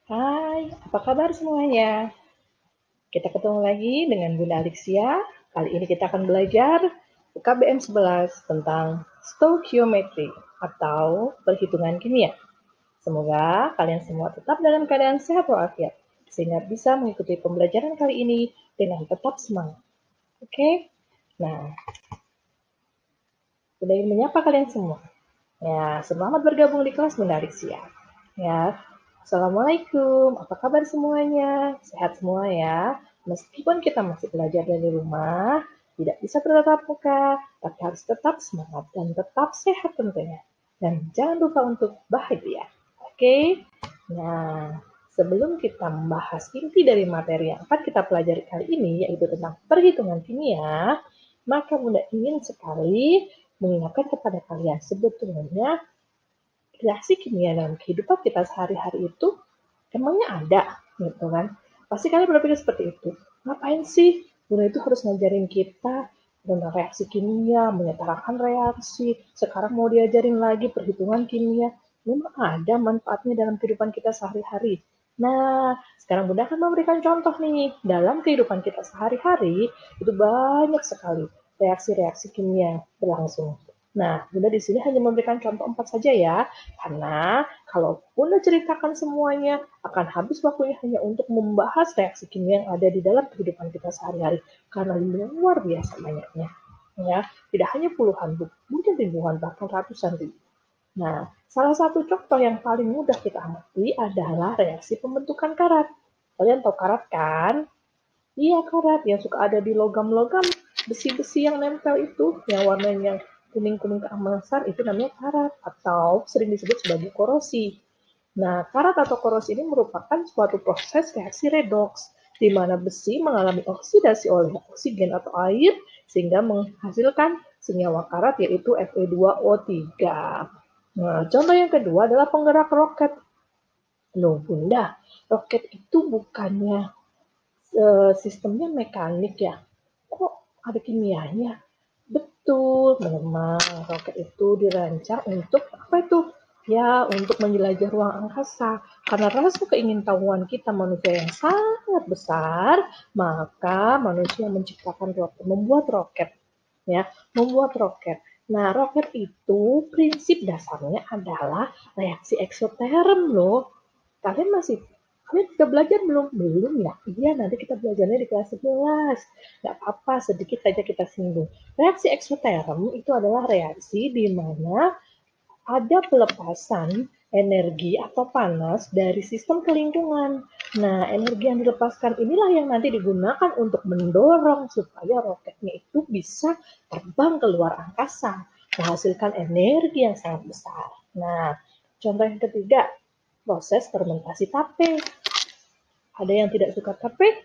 Hai, apa kabar semuanya? Kita ketemu lagi dengan Bunda Alexia. Kali ini kita akan belajar UKBM 11 tentang stoichiometry atau perhitungan kimia. Semoga kalian semua tetap dalam keadaan sehat walafiat, sehingga bisa mengikuti pembelajaran kali ini dengan tetap semangat. Oke? Nah, Bunda ingin menyapa kalian semua. Ya, selamat bergabung di kelas Bunda Alexia. Ya, Assalamualaikum, apa kabar semuanya? Sehat semua ya? Meskipun kita masih belajar dari rumah, tidak bisa bertatap muka, tapi harus tetap semangat dan tetap sehat tentunya. Dan jangan lupa untuk bahagia. Oke? Nah, sebelum kita membahas inti dari materi yang akan kita pelajari kali ini, yaitu tentang perhitungan kimia, maka Bunda ingin sekali mengingatkan kepada kalian sebetulnya reaksi kimia dalam kehidupan kita sehari-hari itu emangnya ada gitu kan. Pasti kalian berpikir seperti itu. Ngapain sih guru itu harus ngajarin kita tentang reaksi kimia, menyetarakan reaksi, sekarang mau diajarin lagi perhitungan kimia. Memang ada manfaatnya dalam kehidupan kita sehari-hari. Nah, sekarang Bunda akan memberikan contoh nih. Dalam kehidupan kita sehari-hari, itu banyak sekali reaksi-reaksi kimia berlangsung. Nah, Bunda di sini hanya memberikan contoh 4 saja ya, karena kalau Bunda ceritakan semuanya, akan habis waktunya hanya untuk membahas reaksi kimia yang ada di dalam kehidupan kita sehari-hari, karena luar biasa banyaknya. Ya, tidak hanya puluhan, mungkin ribuan, bahkan ratusan ribu. Nah, salah satu contoh yang paling mudah kita amati adalah reaksi pembentukan karat. Kalian tahu karat kan? Iya, karat yang suka ada di logam-logam, besi-besi yang nempel itu, yang warnanya kuning-kuning keemasan, itu namanya karat, atau sering disebut sebagai korosi. Nah, karat atau korosi ini merupakan suatu proses reaksi redoks, di mana besi mengalami oksidasi oleh oksigen atau air, sehingga menghasilkan senyawa karat, yaitu Fe2O3. Nah, contoh yang kedua adalah penggerak roket. Loh, Bunda, roket itu bukannya sistemnya mekanik ya? Kok ada kimianya? Betul, memang roket itu dirancang untuk apa itu? Ya, untuk menjelajah ruang angkasa. Karena rasa keingintahuan kita manusia yang sangat besar, maka manusia menciptakan roket, membuat roket. Ya, membuat roket. Nah, roket itu prinsip dasarnya adalah reaksi eksoterm loh. Kalian masih kalian sudah belajar belum? Belum ya? Iya, nanti kita belajarnya di kelas 11. Nggak apa-apa, sedikit saja kita singgung. Reaksi eksoterm itu adalah reaksi di mana ada pelepasan energi atau panas dari sistem ke lingkungan. Nah, energi yang dilepaskan inilah yang nanti digunakan untuk mendorong supaya roketnya itu bisa terbang ke luar angkasa, menghasilkan energi yang sangat besar. Nah, contoh yang ketiga, proses fermentasi tape. Ada yang tidak suka tape?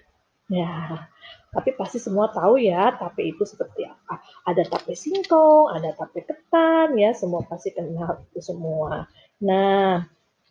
Ya, tapi pasti semua tahu ya tape itu seperti apa. Ada tape singkong, ada tape ketan, ya semua pasti kenal itu semua. Nah,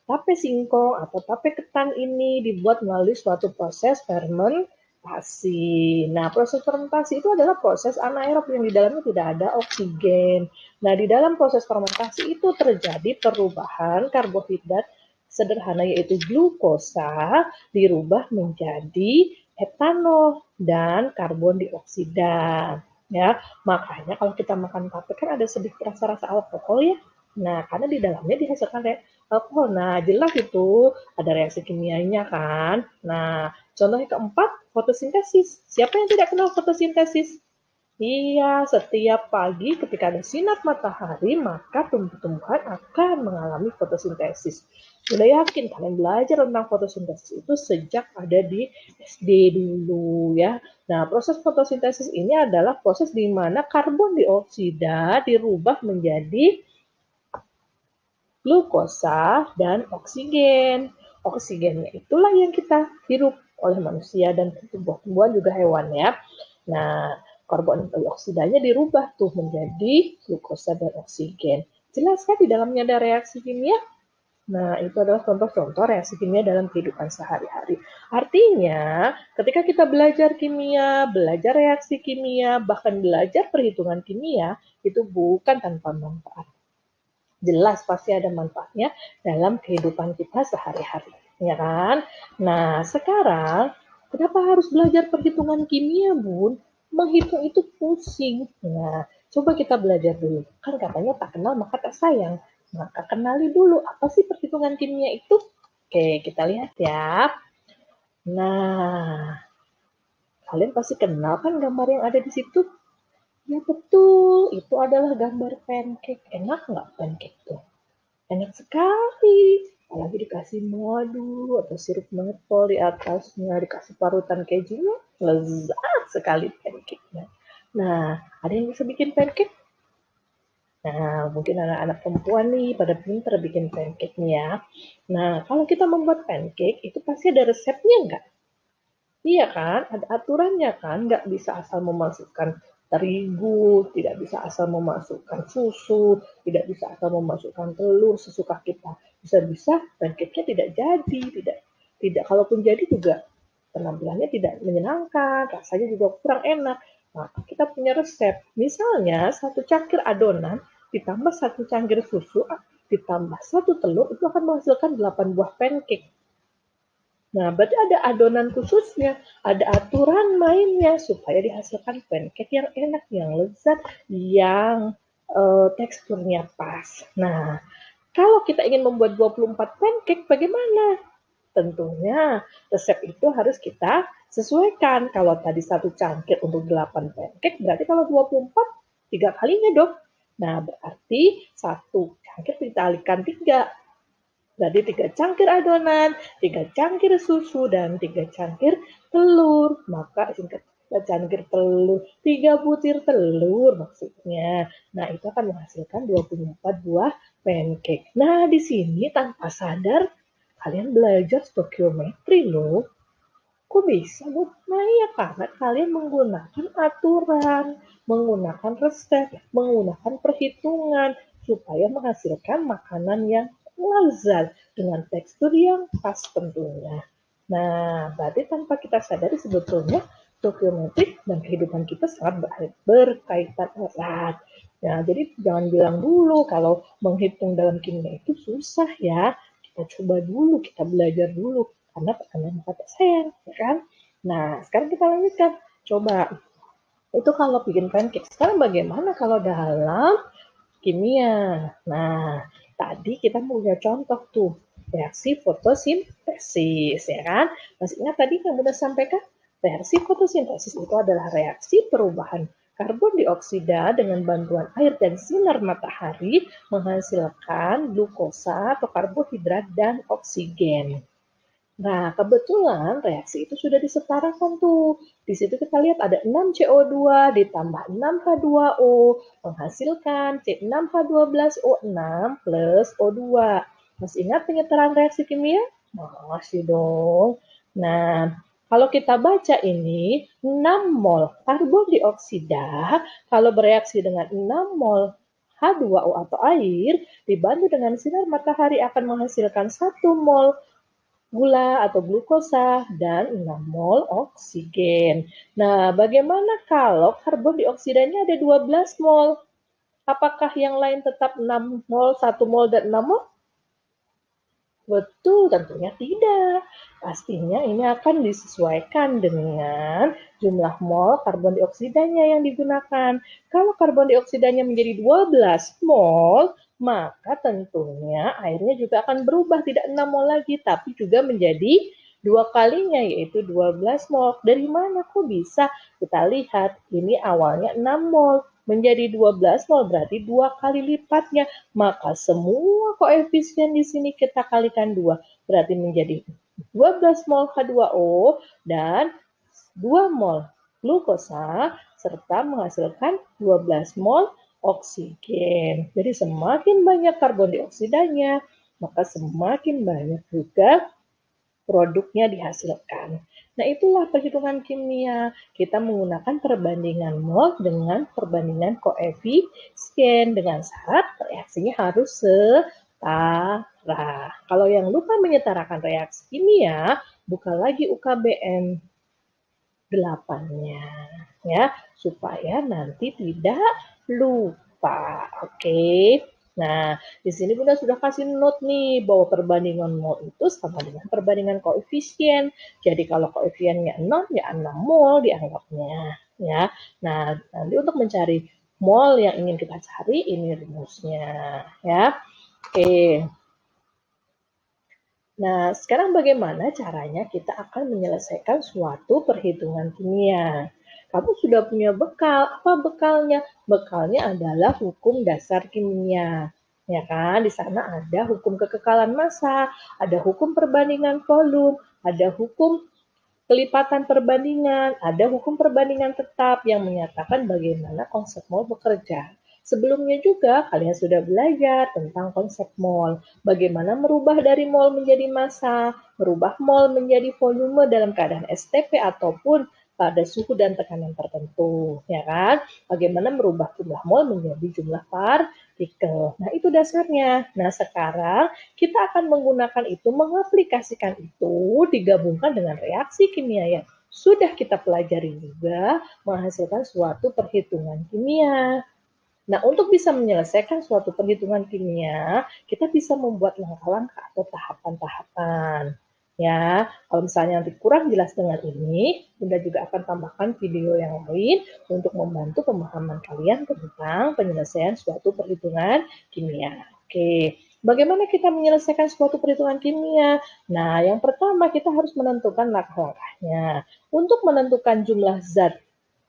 tape singkong atau tape ketan ini dibuat melalui suatu proses fermentasi. Nah, proses fermentasi itu adalah proses anaerob yang di dalamnya tidak ada oksigen. Nah, di dalam proses fermentasi itu terjadi perubahan karbohidrat sederhana yaitu glukosa dirubah menjadi etanol dan karbon dioksida. Ya, makanya kalau kita makan tape kan ada sedikit rasa-rasa alkohol ya. Nah, karena di dalamnya dihasilkan alkohol. Nah, jelas itu ada reaksi kimianya kan. Nah, contoh yang keempat, fotosintesis. Siapa yang tidak kenal fotosintesis? Iya, setiap pagi ketika ada sinar matahari, maka tumbuh-tumbuhan akan mengalami fotosintesis. Sudah yakin kalian belajar tentang fotosintesis itu sejak ada di SD dulu ya. Nah, proses fotosintesis ini adalah proses di mana karbon dioksida dirubah menjadi glukosa dan oksigen. Oksigennya itulah yang kita hirup oleh manusia dan tumbuh-tumbuhan juga hewan ya. Nah, karbon dioksidanya dirubah tuh menjadi glukosa dan oksigen. Jelas kan di dalamnya ada reaksi kimia? Nah, itu adalah contoh-contoh reaksi kimia dalam kehidupan sehari-hari. Artinya, ketika kita belajar kimia, belajar reaksi kimia, bahkan belajar perhitungan kimia, itu bukan tanpa manfaat. Jelas pasti ada manfaatnya dalam kehidupan kita sehari-hari, ya kan? Nah, sekarang kenapa harus belajar perhitungan kimia, Bun? Menghitung itu pusing. Nah, coba kita belajar dulu. Kan katanya tak kenal maka tak sayang. Maka kenali dulu apa sih perhitungan kimia itu. Oke, kita lihat ya. Nah, kalian pasti kenal kan gambar yang ada di situ? Ya betul, itu adalah gambar pancake. Enak nggak pancake tuh? Enak sekali. Apalagi dikasih madu atau sirup mentol di atasnya, dikasih parutan kejunya, lezat sekali pancake-nya. Nah, ada yang bisa bikin pancake? Nah, mungkin anak-anak perempuan nih pada pinter bikin pancake nih ya. Nah, kalau kita membuat pancake, itu pasti ada resepnya nggak? Iya kan, ada aturannya kan, nggak bisa asal memasukkan terigu, tidak bisa asal memasukkan susu, tidak bisa asal memasukkan telur sesuka kita. Bisa-bisa pancake-nya tidak jadi, tidak kalaupun jadi juga penampilannya tidak menyenangkan, rasanya juga kurang enak. Nah, kita punya resep. Misalnya satu cangkir adonan ditambah satu cangkir susu ditambah satu telur itu akan menghasilkan 8 buah pancake. Nah, berarti ada adonan khususnya, ada aturan mainnya supaya dihasilkan pancake yang enak, yang lezat, yang teksturnya pas. Nah, kalau kita ingin membuat 24 pancake, bagaimana? Tentunya resep itu harus kita sesuaikan. Kalau tadi satu cangkir untuk 8 pancake, berarti kalau 24, 3 kalinya dong. Nah, berarti satu cangkir dikalikan 3. Jadi 3 cangkir adonan, 3 cangkir susu, dan 3 cangkir telur. Maka 3 cangkir telur, 3 butir telur maksudnya. Nah, itu akan menghasilkan 24 buah pancake. Nah, di sini tanpa sadar kalian belajar stokiometri loh. Kok bisa, Bu? Nah, iya karena kalian menggunakan aturan, menggunakan resep, menggunakan perhitungan supaya menghasilkan makanan yang lezat dengan tekstur yang pas tentunya. Nah, berarti tanpa kita sadari sebetulnya stokiometrik dan kehidupan kita sangat berkaitan erat. Nah, jadi jangan bilang dulu kalau menghitung dalam kimia itu susah ya. Kita coba dulu, kita belajar dulu karena tekanan kata sayang, ya kan? Nah, sekarang kita lanjutkan. Coba, itu kalau bikin pancake. Sekarang bagaimana kalau dalam kimia? Nah, tadi kita punya contoh tuh, reaksi fotosintesis, ya kan? Masih ingat tadi yang udah sampaikan? Reaksi fotosintesis itu adalah reaksi perubahan karbon dioksida dengan bantuan air dan sinar matahari menghasilkan glukosa atau karbohidrat dan oksigen. Nah, kebetulan reaksi itu sudah disetarakan tuh. Di situ kita lihat ada 6 CO2 ditambah 6 H2O menghasilkan C6H12O6 plus O2. Masih ingat penyetaraan reaksi kimia? Masih dong. Nah, kalau kita baca ini, 6 mol karbon dioksida kalau bereaksi dengan 6 mol H2O atau air dibantu dengan sinar matahari akan menghasilkan 1 mol gula atau glukosa, dan 6 mol oksigen. Nah, bagaimana kalau karbon dioksidanya ada 12 mol? Apakah yang lain tetap 6 mol, 1 mol, dan 6 mol? Betul, tentunya tidak. Pastinya ini akan disesuaikan dengan jumlah mol karbon dioksidanya yang digunakan. Kalau karbon dioksidanya menjadi 12 mol, maka tentunya airnya juga akan berubah, tidak 6 mol lagi, tapi juga menjadi 2 kalinya, yaitu 12 mol. Dari mana kok bisa? Kita lihat, ini awalnya 6 mol, menjadi 12 mol, berarti 2 kali lipatnya. Maka semua koefisien di sini kita kalikan 2, berarti menjadi 12 mol H2O dan 2 mol glukosa serta menghasilkan 12 mol oksigen. Jadi semakin banyak karbon dioksidanya, maka semakin banyak juga produknya dihasilkan. Nah, itulah perhitungan kimia. Kita menggunakan perbandingan mol dengan perbandingan koefisien dengan syarat reaksinya harus setara. Kalau yang lupa menyetarakan reaksi kimia, buka lagi UKBM 8-nya ya, supaya nanti tidak lupa. Oke. Nah, di sini Bunda sudah kasih note nih bahwa perbandingan mol itu sama dengan perbandingan koefisien. Jadi kalau koefisiennya 6, ya 6 mol dianggapnya. Ya. Nah, nanti untuk mencari mol yang ingin kita cari, ini rumusnya. Ya. Oke. Nah, sekarang bagaimana caranya kita akan menyelesaikan suatu perhitungan kimia? Kamu sudah punya bekal. Apa bekalnya? Bekalnya adalah hukum dasar kimia. Ya kan? Di sana ada hukum kekekalan massa, ada hukum perbandingan volume, ada hukum kelipatan perbandingan, ada hukum perbandingan tetap yang menyatakan bagaimana konsep mol bekerja. Sebelumnya juga kalian sudah belajar tentang konsep mol, bagaimana merubah dari mol menjadi massa, merubah mol menjadi volume dalam keadaan STP ataupun pada suhu dan tekanan tertentu, ya kan? Bagaimana merubah jumlah mol menjadi jumlah partikel. Nah, itu dasarnya. Nah, sekarang kita akan menggunakan itu, mengaplikasikan itu, digabungkan dengan reaksi kimia yang sudah kita pelajari juga, menghasilkan suatu perhitungan kimia. Nah, untuk bisa menyelesaikan suatu perhitungan kimia, kita bisa membuat langkah-langkah atau tahapan-tahapan. Ya, kalau misalnya nanti kurang jelas dengan ini, Bunda juga akan tambahkan video yang lain untuk membantu pemahaman kalian tentang penyelesaian suatu perhitungan kimia. Oke, bagaimana kita menyelesaikan suatu perhitungan kimia? Nah, yang pertama kita harus menentukan langkah-langkahnya. Untuk menentukan jumlah zat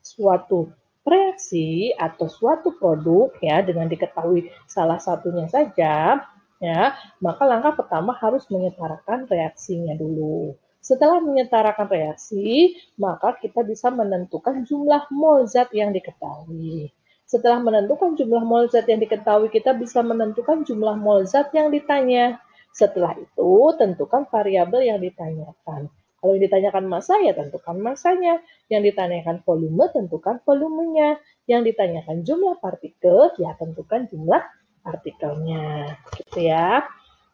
suatu reaksi atau suatu produk ya dengan diketahui salah satunya saja ya, maka langkah pertama harus menyetarakan reaksinya dulu. Setelah menyetarakan reaksi, maka kita bisa menentukan jumlah mol zat yang diketahui. Setelah menentukan jumlah mol zat yang diketahui, kita bisa menentukan jumlah mol zat yang ditanya. Setelah itu, tentukan variabel yang ditanyakan. Kalau yang ditanyakan massa, ya tentukan massanya. Yang ditanyakan volume, tentukan volumenya. Yang ditanyakan jumlah partikel, ya tentukan jumlah partikelnya. Gitu ya.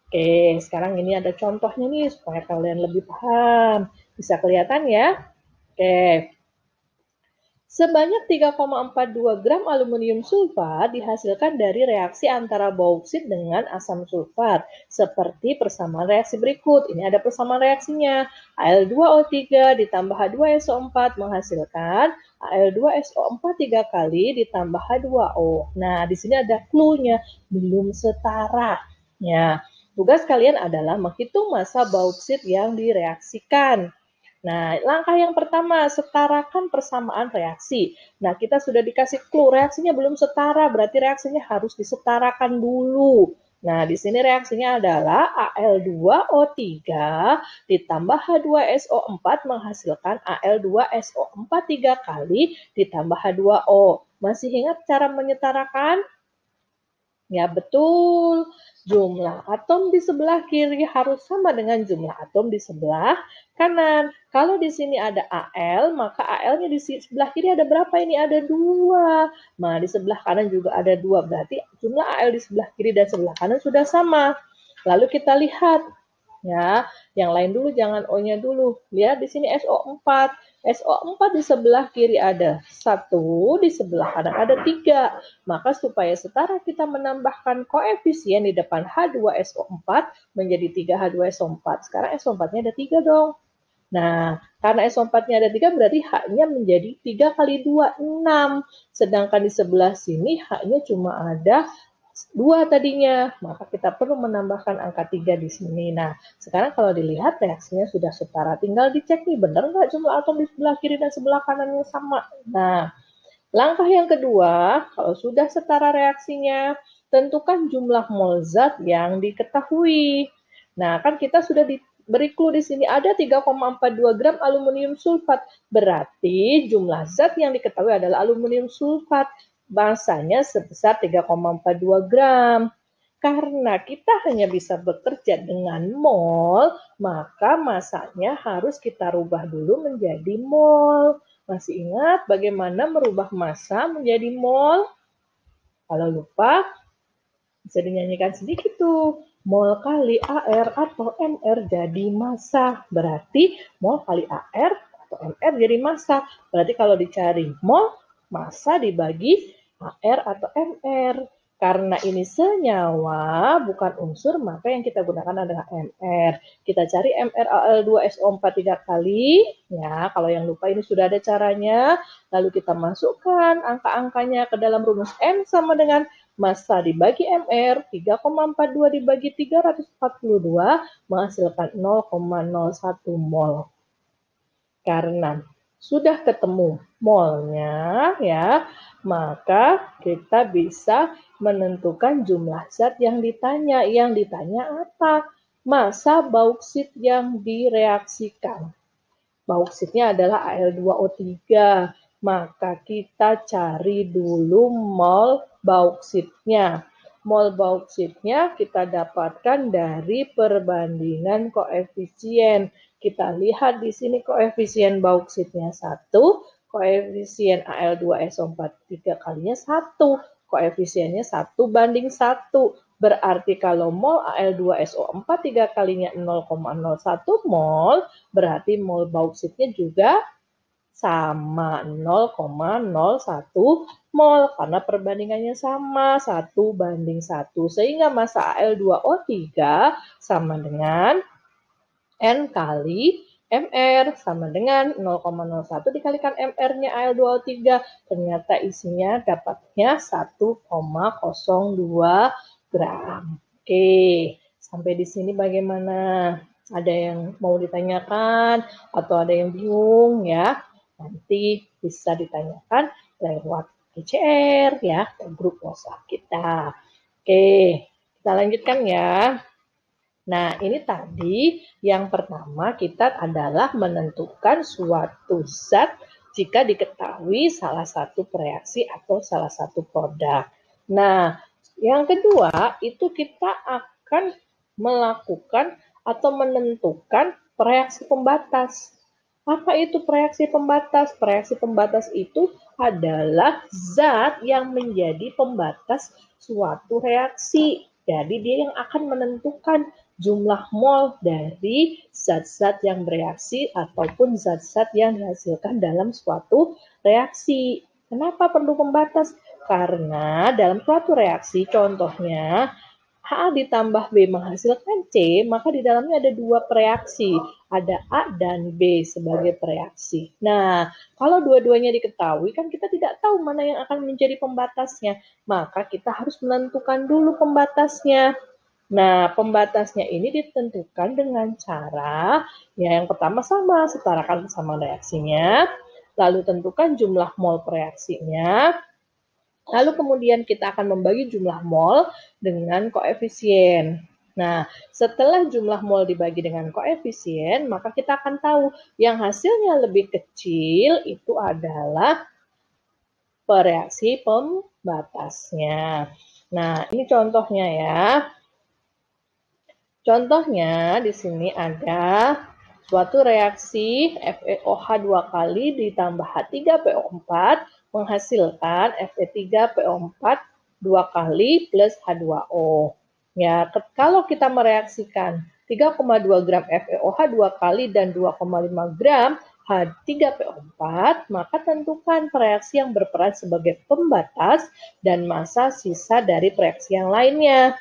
Oke, sekarang ini ada contohnya nih, supaya kalian lebih paham. Bisa kelihatan ya? Oke. Sebanyak 3,42 gram aluminium sulfat dihasilkan dari reaksi antara bauksit dengan asam sulfat, seperti persamaan reaksi berikut. Ini ada persamaan reaksinya. Al2O3 ditambah H2SO4 menghasilkan Al2SO4 3 kali ditambah H2O. Nah, di sini ada clue-nya, belum setara. Ya, tugas kalian adalah menghitung massa bauksit yang direaksikan. Nah, langkah yang pertama, setarakan persamaan reaksi. Nah, kita sudah dikasih clue, reaksinya belum setara, berarti reaksinya harus disetarakan dulu. Nah, di sini reaksinya adalah Al2O3 ditambah H2SO4 menghasilkan Al2SO4 3 kali ditambah H2O. Masih ingat cara menyetarakan? Ya, betul. Jumlah atom di sebelah kiri harus sama dengan jumlah atom di sebelah kanan. Kalau di sini ada Al, maka Al-nya di sebelah kiri ada berapa? Ini ada 2. Nah, di sebelah kanan juga ada 2. Berarti jumlah Al di sebelah kiri dan sebelah kanan sudah sama. Lalu kita lihat. Ya, yang lain dulu, jangan O-nya dulu. Lihat di sini SO4. SO4 di sebelah kiri ada 1, di sebelah kanan ada 3. Maka supaya setara kita menambahkan koefisien di depan H2SO4 menjadi 3H2SO4. Sekarang SO4-nya ada 3 dong. Nah, karena SO4-nya ada 3 berarti H-nya menjadi 3 kali 2, 6. Sedangkan di sebelah sini H-nya cuma ada 2 tadinya, maka kita perlu menambahkan angka 3 di sini. Nah, sekarang kalau dilihat reaksinya sudah setara, tinggal dicek nih, benar nggak jumlah atom di sebelah kiri dan sebelah kanannya sama. Nah, langkah yang kedua, kalau sudah setara reaksinya, tentukan jumlah mol zat yang diketahui. Nah, kan kita sudah diberi clue di sini ada 3,42 gram aluminium sulfat. Berarti jumlah zat yang diketahui adalah aluminium sulfat. Massanya sebesar 3,42 gram. Karena kita hanya bisa bekerja dengan mol, maka massanya harus kita rubah dulu menjadi mol. Masih ingat bagaimana merubah massa menjadi mol? Kalau lupa, bisa dinyanyikan sedikit tuh. Mol kali AR atau MR jadi massa. Berarti mol kali AR atau MR jadi massa. Berarti kalau dicari mol, massa dibagi AR atau MR. Karena ini senyawa, bukan unsur, maka yang kita gunakan adalah MR. Kita cari MR Al2SO4 3 kali. Ya, kalau yang lupa ini sudah ada caranya. Lalu kita masukkan angka-angkanya ke dalam rumus M sama dengan massa dibagi MR, 3,42 dibagi 342, menghasilkan 0,01 mol. Karena sudah ketemu molnya, ya, maka kita bisa menentukan jumlah zat yang ditanya. Yang ditanya apa? Massa bauksit yang direaksikan. Bauksitnya adalah Al2O3. Maka kita cari dulu mol bauksitnya. Mol bauksitnya kita dapatkan dari perbandingan koefisien. Kita lihat di sini koefisien bauksitnya 1, koefisien Al2SO4 3 kalinya 1, koefisiennya 1:1. Berarti kalau mol Al2SO4 3 kalinya 0,01 mol, berarti mol bauksitnya juga sama 0,01 mol karena perbandingannya sama 1:1. Sehingga massa Al2O3 sama dengan N kali MR sama dengan 0,01 dikalikan MR-nya Al2O3. Ternyata isinya dapatnya 1,02 gram. Oke, sampai di sini bagaimana? Ada yang mau ditanyakan atau ada yang bingung ya? Nanti bisa ditanyakan lewat PCR ya, grup WhatsApp kita. Oke, kita lanjutkan ya. Nah, ini tadi yang pertama kita adalah menentukan suatu zat jika diketahui salah satu reaksi atau salah satu produk. Nah, yang kedua itu kita akan melakukan atau menentukan reaksi pembatas. Apa itu reaksi pembatas? Reaksi pembatas itu adalah zat yang menjadi pembatas suatu reaksi. Jadi dia yang akan menentukan jumlah mol dari zat-zat yang bereaksi ataupun zat-zat yang dihasilkan dalam suatu reaksi. Kenapa perlu pembatas? Karena dalam suatu reaksi, contohnya Ha ditambah B menghasilkan C, maka di dalamnya ada dua reaksi. Ada A dan B sebagai reaksi. Nah, kalau dua-duanya diketahui, kan kita tidak tahu mana yang akan menjadi pembatasnya. Maka kita harus menentukan dulu pembatasnya. Nah, pembatasnya ini ditentukan dengan cara, ya yang pertama sama, setarakan sama reaksinya. Lalu tentukan jumlah mol reaksinya. Lalu kemudian kita akan membagi jumlah mol dengan koefisien. Nah, setelah jumlah mol dibagi dengan koefisien, maka kita akan tahu yang hasilnya lebih kecil itu adalah reaksi pembatasnya. Nah, ini contohnya ya. Contohnya di sini ada suatu reaksi FeOH 2 kali ditambah H3PO4 menghasilkan Fe3PO4 2 kali plus H2O. Ya, kalau kita mereaksikan 3,2 gram FeOH 2 kali dan 2,5 gram H3PO4, maka tentukan reaksi yang berperan sebagai pembatas dan massa sisa dari reaksi yang lainnya.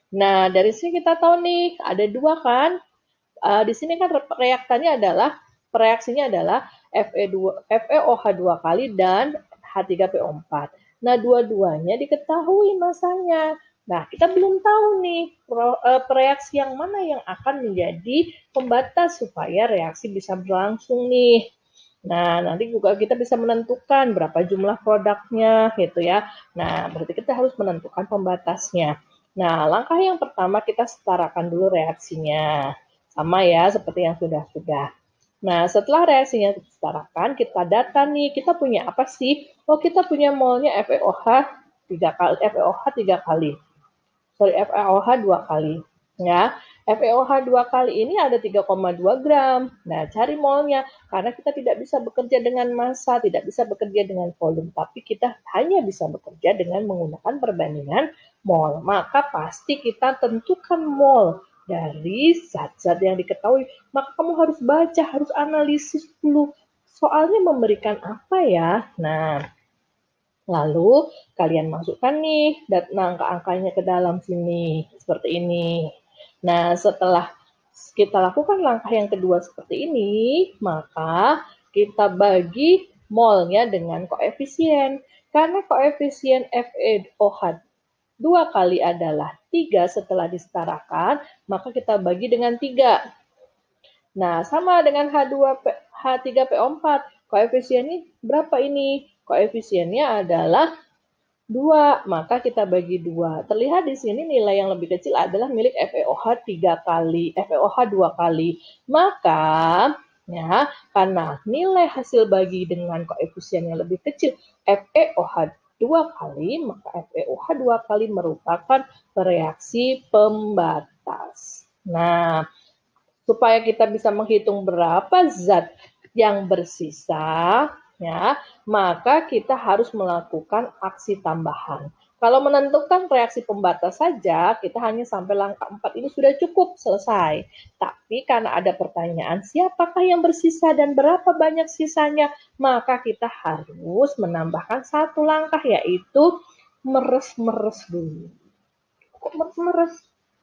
Nah, dari sini kita tahu nih, ada dua kan. Di sini kan reaktannya adalah, reaksinya adalah FeOH 2 kali dan H3PO4. Nah, dua-duanya diketahui masanya. Nah, kita belum tahu nih reaksi yang mana yang akan menjadi pembatas supaya reaksi bisa berlangsung nih. Nah, nanti juga kita bisa menentukan berapa jumlah produknya gitu ya. Nah, berarti kita harus menentukan pembatasnya. Nah, langkah yang pertama kita setarakan dulu reaksinya. Sama ya, seperti yang sudah-sudah. Nah, setelah reaksinya disetarakan, kita data nih, kita punya apa sih? Oh, kita punya molnya FeOH 3 kali, FeOH 3 kali. Sorry, FeOH 2 kali. Ya, FeOH 2 kali ini ada 3,2 gram. Nah, cari molnya. Karena kita tidak bisa bekerja dengan massa, tidak bisa bekerja dengan volume. Tapi kita hanya bisa bekerja dengan menggunakan perbandingan mol. Maka pasti kita tentukan mol dari zat-zat yang diketahui. Maka kamu harus baca, harus analisis dulu. Soalnya memberikan apa ya? Nah, Lalu kalian masukkan nih angka-angkanya ke dalam sini, seperti ini. Nah, setelah kita lakukan langkah yang kedua seperti ini, maka kita bagi molnya dengan koefisien. Karena koefisien FeOH 2 kali adalah 3 setelah disetarakan, maka kita bagi dengan 3. Nah, sama dengan H3PO4. Koefisiennya berapa ini? Koefisiennya adalah 2, maka kita bagi 2. Terlihat di sini nilai yang lebih kecil adalah milik FeOH 3 kali, FeOH 2 kali. Maka, ya, karena nilai hasil bagi dengan koefisien yang lebih kecil, FeOH 2 kali, maka FeOH 2 kali merupakan reaksi pembatas. Nah, supaya kita bisa menghitung berapa zat yang bersisa, ya, maka kita harus melakukan aksi tambahan. Kalau menentukan reaksi pembatas saja, kita hanya sampai langkah 4 ini sudah cukup, selesai. Tapi karena ada pertanyaan, siapakah yang bersisa dan berapa banyak sisanya, maka kita harus menambahkan satu langkah, yaitu meres-meres dulu. Kok meres-meres?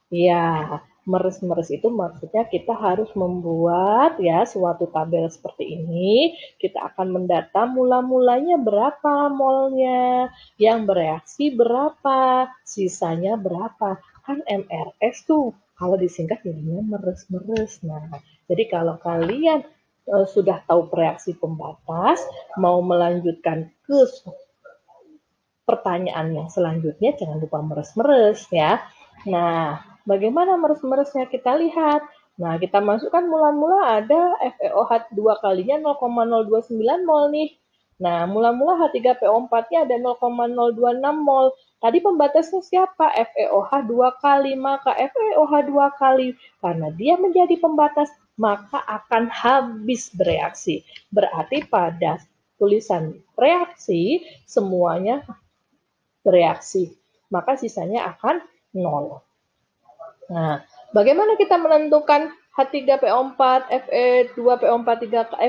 Ya, meres-meres itu maksudnya kita harus membuat ya suatu tabel seperti ini. Kita akan mendata mula-mulanya berapa molnya, yang bereaksi berapa, sisanya berapa. Kan MRS tuh kalau disingkat jadinya meres-meres. Nah, jadi kalau kalian sudah tahu reaksi pembatas, mau melanjutkan ke pertanyaan yang selanjutnya, jangan lupa meres-meres ya. Nah, bagaimana meres-meresnya kita lihat. Nah, kita masukkan mula-mula ada FeOH 2 kalinya 0,029 mol nih. Nah, mula-mula H3PO4-nya ada 0,026 mol. Tadi pembatasnya siapa? FeOH 2 kali, maka FeOH 2 kali. Karena dia menjadi pembatas, maka akan habis bereaksi. Berarti pada tulisan reaksi, semuanya bereaksi, maka sisanya akan 0. Nah, bagaimana kita menentukan H3PO4, Fe2PO4,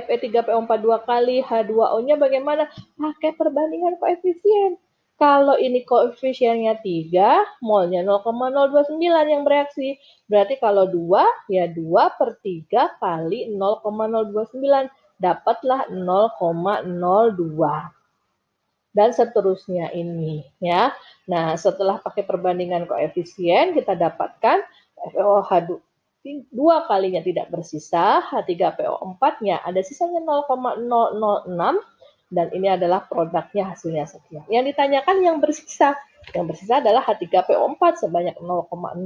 Fe3PO4 2 kali, H2O-nya bagaimana? Pakai perbandingan koefisien. Kalau ini koefisiennya 3, molnya 0,029 yang bereaksi. Berarti kalau 2, ya 2 per 3 kali 0,029. Dapatlah 0,02. Dan seterusnya ini ya. Nah, setelah pakai perbandingan koefisien kita dapatkan FeOH 2 kalinya tidak bersisa, H3PO4-nya ada sisanya 0,006 dan ini adalah produknya hasilnya sekian. Yang ditanyakan yang bersisa. Yang bersisa adalah H3PO4 sebanyak 0,06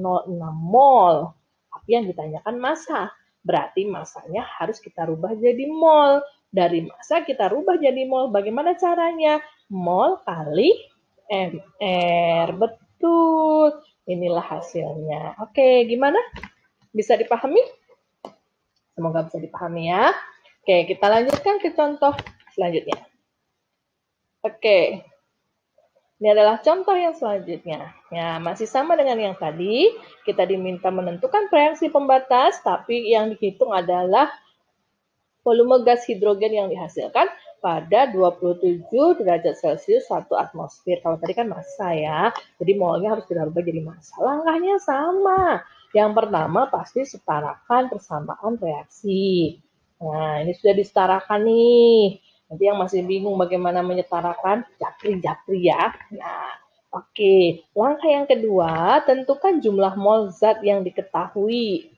mol. Tapi yang ditanyakan massa. Berarti massanya harus kita rubah jadi mol. Dari massa kita rubah jadi mol. Bagaimana caranya? Mol kali MR. Betul. Inilah hasilnya. Oke, gimana? Bisa dipahami? Semoga bisa dipahami ya. Oke, kita lanjutkan ke contoh selanjutnya. Oke. Ini adalah contoh yang selanjutnya. Ya, masih sama dengan yang tadi. Kita diminta menentukan reaksi pembatas, tapi yang dihitung adalah volume gas hidrogen yang dihasilkan pada 27 derajat Celcius 1 atmosfer. Kalau tadi kan massa ya, jadi molnya harus kita rubah jadi massa. Langkahnya sama. Yang pertama pasti setarakan persamaan reaksi. Nah, ini sudah disetarakan nih. Nanti yang masih bingung bagaimana menyetarakan, japri-japri ya. Nah, oke. Langkah yang kedua, tentukan jumlah mol zat yang diketahui.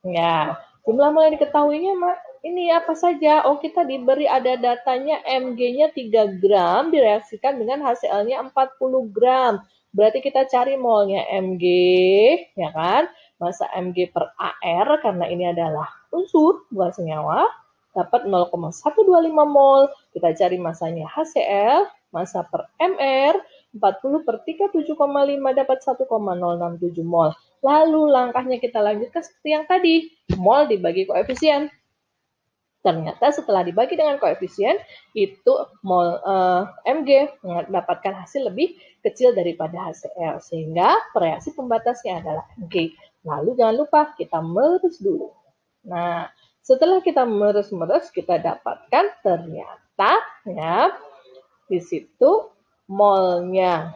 Ya, jumlah mol yang diketahuinya ini apa saja? Oh, kita diberi ada datanya Mg-nya 3 gram direaksikan dengan HCl-nya 40 gram. Berarti kita cari molnya Mg, ya kan? Massa Mg per AR, karena ini adalah unsur, bukan senyawa, dapat 0,125 mol. Kita cari massanya HCl, massa per MR, 40 per 37,5 dapat 1,067 mol. Lalu langkahnya kita lanjutkan seperti yang tadi, mol dibagi koefisien. Ternyata setelah dibagi dengan koefisien, itu mol Mg mendapatkan hasil lebih kecil daripada HCl, sehingga reaksi pembatasnya adalah Mg. Lalu jangan lupa kita meres dulu. Nah, setelah kita meres-meres, kita dapatkan ternyata ya di situ molnya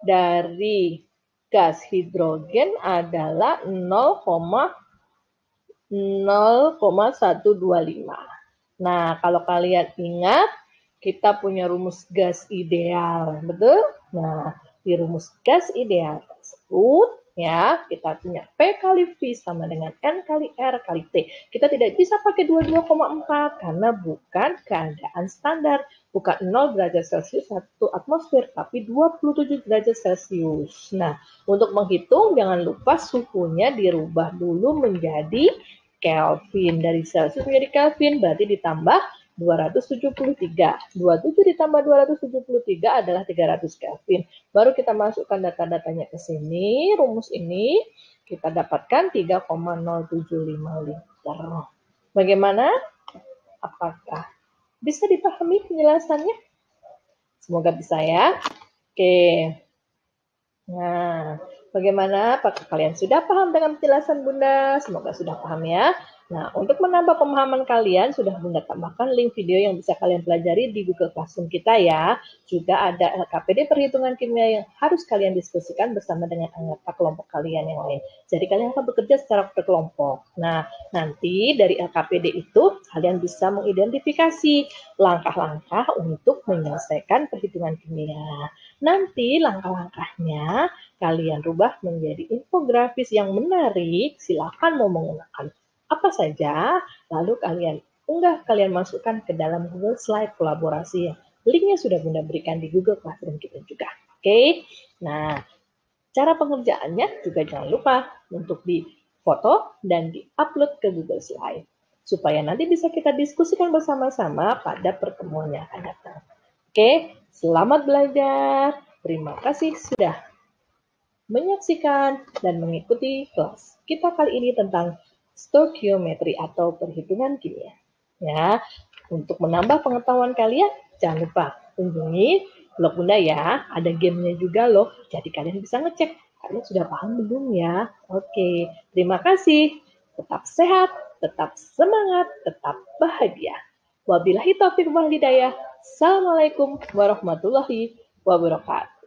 dari gas hidrogen adalah 0,125. Nah, kalau kalian ingat, kita punya rumus gas ideal, betul? Nah, di rumus gas ideal tersebut, ya, kita punya P kali V sama dengan N kali R kali T. Kita tidak bisa pakai 22,4 karena bukan keadaan standar. Bukan 0 derajat Celcius 1 atmosfer, tapi 27 derajat Celcius. Nah, untuk menghitung, jangan lupa suhunya dirubah dulu menjadi Kelvin. Dari Celcius menjadi Kelvin berarti ditambah 273. 27 ditambah 273 adalah 300 Kelvin. Baru kita masukkan data-datanya ke sini. Rumus ini kita dapatkan 3,075 liter. Bagaimana? Apakah bisa dipahami penjelasannya? Semoga bisa ya. Oke. Nah, bagaimana? Apakah kalian sudah paham dengan penjelasan Bunda? Semoga sudah paham ya. Nah, untuk menambah pemahaman kalian, sudah Bunda tambahkan link video yang bisa kalian pelajari di Google Classroom kita ya. Juga ada LKPD perhitungan kimia yang harus kalian diskusikan bersama dengan anggota kelompok kalian yang lain. Jadi kalian akan bekerja secara berkelompok. Nah, nanti dari LKPD itu kalian bisa mengidentifikasi langkah-langkah untuk menyelesaikan perhitungan kimia. Nanti langkah-langkahnya kalian rubah menjadi infografis yang menarik. Silakan mau menggunakan apa saja, lalu kalian unggah, kalian masukkan ke dalam Google Slide kolaborasi. Linknya sudah Bunda berikan di Google Classroom kita juga. Oke, nah cara pengerjaannya juga jangan lupa untuk difoto dan diupload ke Google Slide supaya nanti bisa kita diskusikan bersama-sama pada pertemuan yang akan datang. Oke, selamat belajar. Terima kasih sudah menyaksikan dan mengikuti kelas kita kali ini tentang stoikiometri atau perhitungan kimia. Ya, untuk menambah pengetahuan kalian, jangan lupa kunjungi blog Bunda ya. Ada gamenya juga loh, jadi kalian bisa ngecek kalian sudah paham belum ya. Oke, terima kasih. Tetap sehat, tetap semangat, tetap bahagia. Wabillahi taufiq wal hidayah. Assalamualaikum warahmatullahi wabarakatuh.